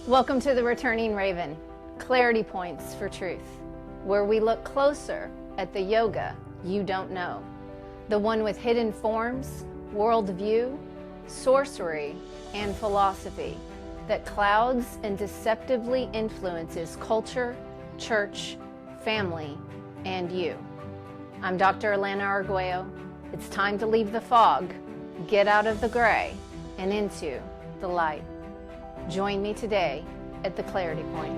Welcome to the Returning Raven, Clarity Points for Truth, where we look closer at the yoga you don't know, the one with hidden forms, worldview, sorcery, and philosophy that clouds and deceptively influences culture, church, family, and you. I'm Dr. Alana Arguello. It's time to leave the fog, get out of the gray, and into the light. Join me today at the Clarity Point.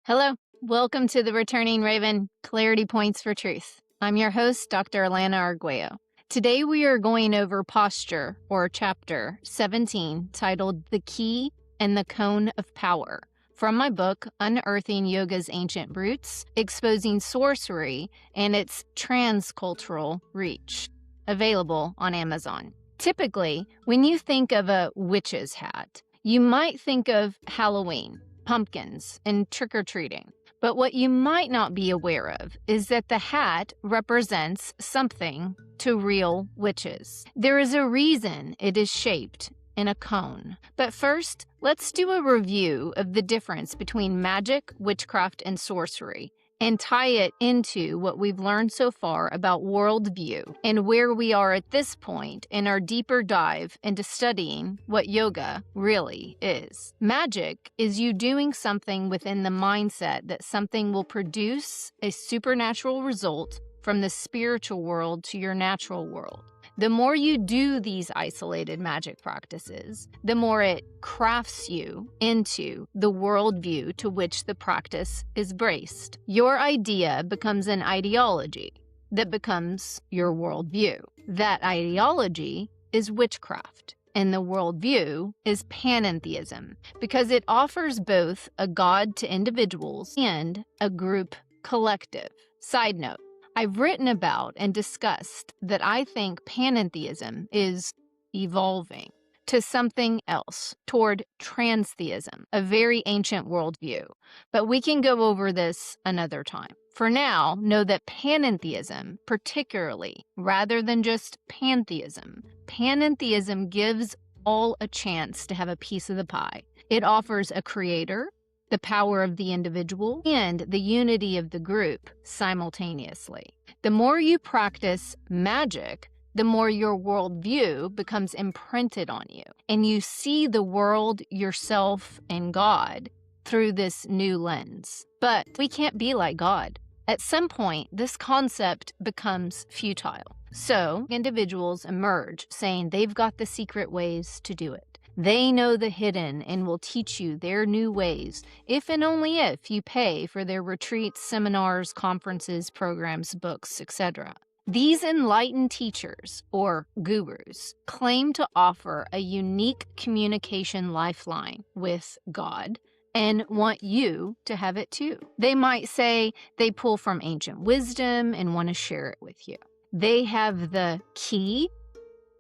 Hello, welcome to the Returning Raven, Clarity Points for Truth. I'm your host, Dr. Alana Arguello. Today we are going over posture, or chapter 17, titled The Key and the Cone of Power, from my book, Unearthing Yoga's Ancient Roots, Exposing Sorcery and its Transcultural Reach, available on Amazon. Typically, when you think of a witch's hat, you might think of Halloween, pumpkins, and trick-or-treating. But what you might not be aware of is that the hat represents something to real witches. There is a reason it is shaped in a cone. But first, let's do a review of the difference between magic, witchcraft, and sorcery, and tie it into what we've learned so far about worldview and where we are at this point in our deeper dive into studying what yoga really is. Magic is you doing something within the mindset that something will produce a supernatural result from the spiritual world to your natural world. The more you do these isolated magic practices, the more it crafts you into the worldview to which the practice is braced. Your idea becomes an ideology that becomes your worldview. That ideology is witchcraft, and the worldview is panentheism, because it offers both a god to individuals and a group collective. Side note, I've written about and discussed that I think panentheism is evolving to something else, toward transtheism, a very ancient worldview. But we can go over this another time. For now, know that panentheism, particularly, rather than just pantheism, panentheism gives all a chance to have a piece of the pie. It offers a creator, the power of the individual, and the unity of the group simultaneously. The more you practice magic, the more your worldview becomes imprinted on you, and you see the world, yourself, and God through this new lens. But we can't be like God. At some point, this concept becomes futile. So individuals emerge saying they've got the secret ways to do it. They know the hidden and will teach you their new ways, if and only if you pay for their retreats, seminars, conferences, programs, books, etc. These enlightened teachers, or gurus, claim to offer a unique communication lifeline with God and want you to have it too. They might say they pull from ancient wisdom and want to share it with you. They have the key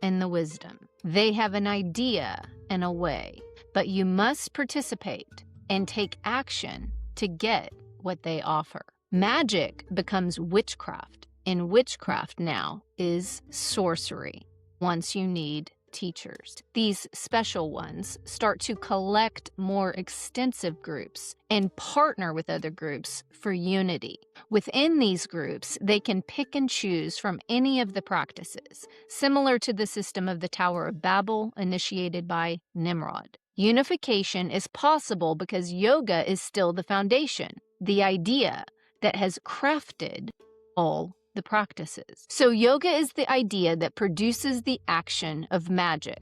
and the wisdom. They have an idea and a way, but you must participate and take action to get what they offer. Magic becomes witchcraft, and witchcraft now is sorcery once you need teachers. These special ones start to collect more extensive groups and partner with other groups for unity. Within these groups, they can pick and choose from any of the practices, similar to the system of the Tower of Babel initiated by Nimrod. Unification is possible because yoga is still the foundation, the idea that has crafted all the practices. So yoga is the idea that produces the action of magic.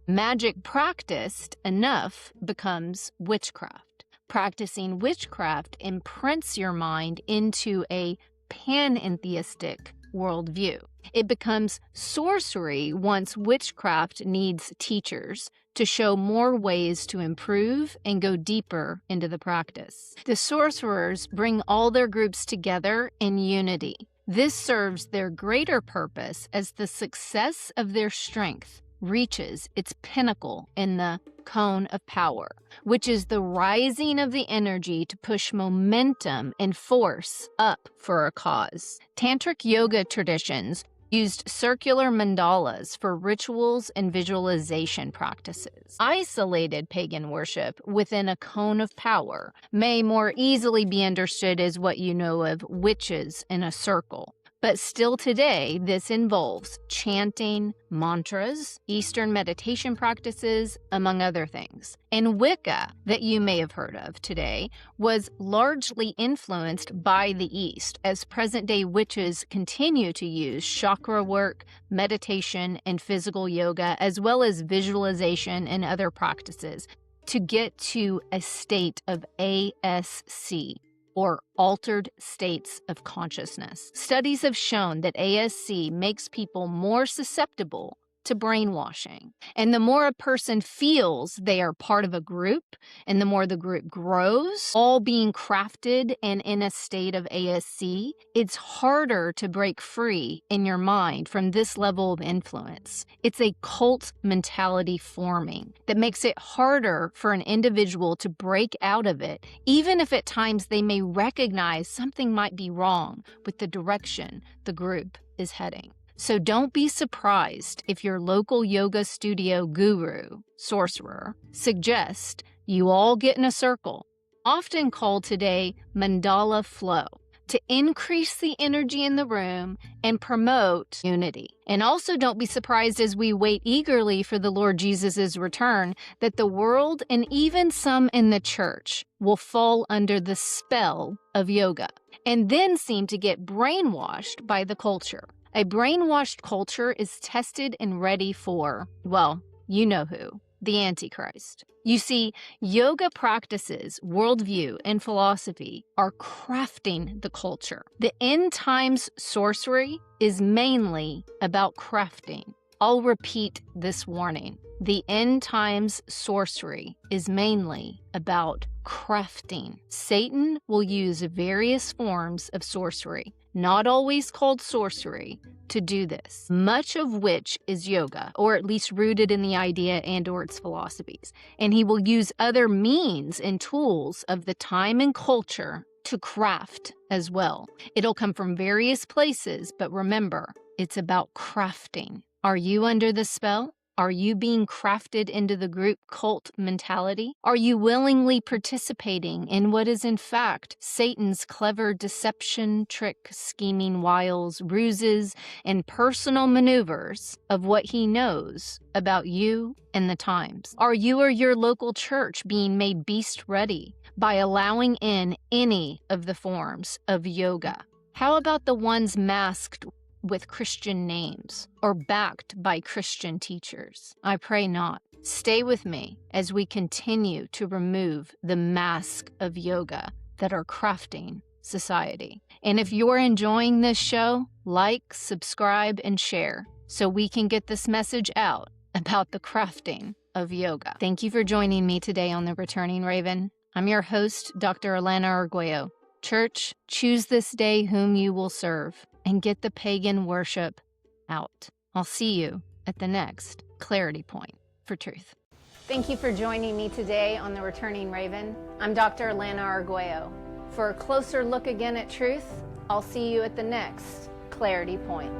Magic practiced enough becomes witchcraft. Practicing witchcraft imprints your mind into a panentheistic worldview. It becomes sorcery once witchcraft needs teachers to show more ways to improve and go deeper into the practice. The sorcerers bring all their groups together in unity. This serves their greater purpose as the success of their strength reaches its pinnacle in the cone of power, which is the rising of the energy to push momentum and force up for a cause. Tantric yoga traditions used circular mandalas for rituals and visualization practices. Isolated pagan worship within a cone of power may more easily be understood as what you know of witches in a circle. But still today, this involves chanting, mantras, Eastern meditation practices, among other things. And Wicca, that you may have heard of today, was largely influenced by the East, as present-day witches continue to use chakra work, meditation, and physical yoga, as well as visualization and other practices, to get to a state of ASC, or altered states of consciousness. Studies have shown that ASC makes people more susceptible to brainwashing. And the more a person feels they are part of a group, and the more the group grows, all being crafted and in a state of ASC, it's harder to break free in your mind from this level of influence. It's a cult mentality forming that makes it harder for an individual to break out of it, even if at times they may recognize something might be wrong with the direction the group is heading. So don't be surprised if your local yoga studio guru, sorcerer, suggests you all get in a circle, often called today mandala flow, to increase the energy in the room and promote unity. And also don't be surprised as we wait eagerly for the Lord Jesus' return that the world and even some in the church will fall under the spell of yoga and then seem to get brainwashed by the culture. A brainwashed culture is tested and ready for, well, you know who, the Antichrist. You see, yoga practices, worldview, and philosophy are crafting the culture. The Endtimes sorcery is mainly about crafting. I'll repeat this warning. The Endtimes sorcery is mainly about crafting. Satan will use various forms of sorcery, not always called sorcery, to do this, much of which is yoga, or at least rooted in the idea and or its philosophies. And he will use other means and tools of the time and culture to craft as well. It'll come from various places, but remember, it's about crafting. Are you under the spell? Are you being crafted into the group cult mentality? Are you willingly participating in what is in fact Satan's clever deception, trick, scheming wiles, ruses, and personal maneuvers of what he knows about you and the times? Are you or your local church being made beast ready by allowing in any of the forms of yoga? How about the ones masked with Christian names or backed by Christian teachers? I pray not. Stay with me as we continue to remove the mask of yoga that are crafting society. And if you're enjoying this show, like, subscribe, and share so we can get this message out about the crafting of yoga. Thank you for joining me today on The Returning Raven. I'm your host, Dr. Alana Arguello. Church, choose this day whom you will serve and get the pagan worship out. I'll see you at the next clarity point for truth. Thank you for joining me today on The Returning Raven. I'm Dr. Alana Arguello. For a closer look again at truth, I'll see you at the next clarity point.